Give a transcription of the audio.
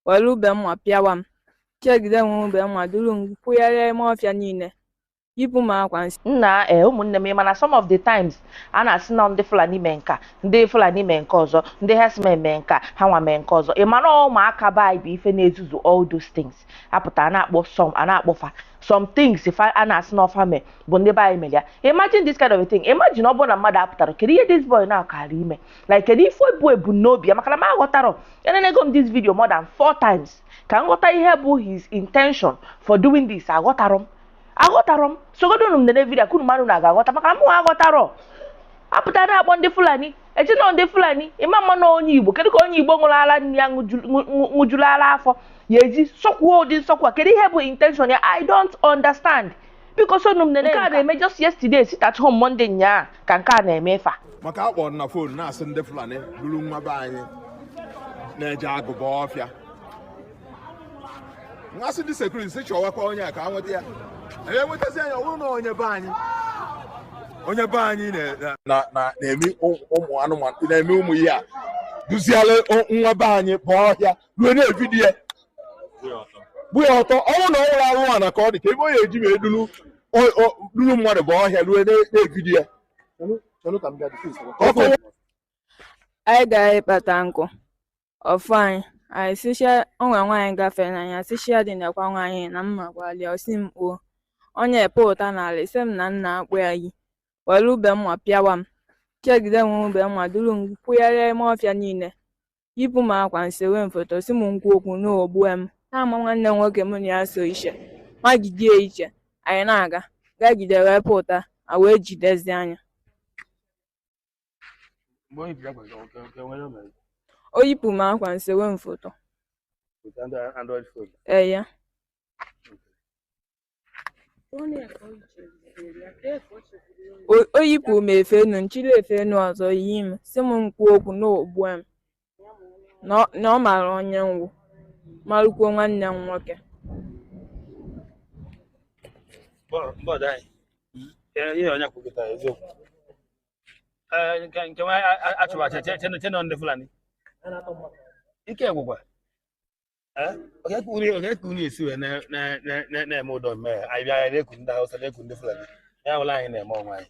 were ube mma pịawa m chegide nwe ube mma duru m kwụgharịa ime ọfịa niile yipụ m akwa nsị. Nna ụmụnne m mana some of the times a na-asị na ndị Fulani mee nka ndị Fulani mee nke ọzọ ndị herdsmen mee nka ha nwa mee nke ọzọ ị mara ụmụaka be anyị bụ ife na-ezuzu all those things apụta a na-akpọ a na-akpọfa some things if a na-asị n'ọfa mee bụ ndị be anyị mere ya. Imagine this kind of a thing. Imagine ọ bụrụ na mmadụ apụtara kedu ihe this boy na-akara ime like kedu ife bụ ebumnobi ya maka na m aghọtara enenego m this video more than 4 times ka m ghọta ihe bụ his intention for doing this. Aghọtara m sogodonu m nene video kunu mmadụ na-aghọta maka na m aghọtara apụta na-akpọ ndị Fulani ejinọ ndị Fulani ịma mma na onye Igbo kedu ka onye Igbo ṅụrụ ala nri ya ṅụjuru ala afọ ya eji sọkwuo ụdị nsọkwa kedu ihe bụ intention ya I don't understand because onu m nene nke a na-eme just yesterday sit at home Monday nyaa ka nke a na-eme fa maka akpọ na phone na-asị ndị Fulani buru nwa be anyị na-eje agụba ọfịa ngasị ndị security chọwakwa onye a ka ha nweta ya enwetazi anya ọwụrụ na onye be anyị na-eme ụmụ anụmanụ na-eme ụmụ ihe a duziala nwa be anyị bụ ọhịa ruo na-evidiyo ya bụ ya ọtọ ọnwụ na ọnwụrụ anụmanụ ka ọ dị ka ebe onye eji wee duru mmadụ bụ ọhịa ruo na-evidiyo ya. Anyị gara ịkpata nkụ ọfụ anyị sịcha onwe nwaanyị gafere n'anya sịcha dị nakwa nwaanyị na mma gwalia osi m o onye epe ụta n'ala ise m na nna akpụ ya yi were ube mma pịawa m chegide nwe ube mma duru m kwụgharịa ime ọfịa niile yipụ m akwa nsị wee foto si m nkwu okwu n'ogbu m na-ama nwanne m nwoke m na ya so iche magidie iche anyị na-aga gagide wee pụta a wee jidezi anya o yipụ m akwa nsị wee foto ya o yipụ m efe enu nchiri efe enu ọzọ yi m si m nkwu okwu n'ogbu m na ọ mara onye nwụ marụkwuo nwanne m nwoke ike gwụgwa oge ka unu esi wee na-eme ụdọ mmehie anyị bịara na-ekwu ndị Hausa na-ekwu ndị Fulani ya bụla anyị na-eme ọnwa anyị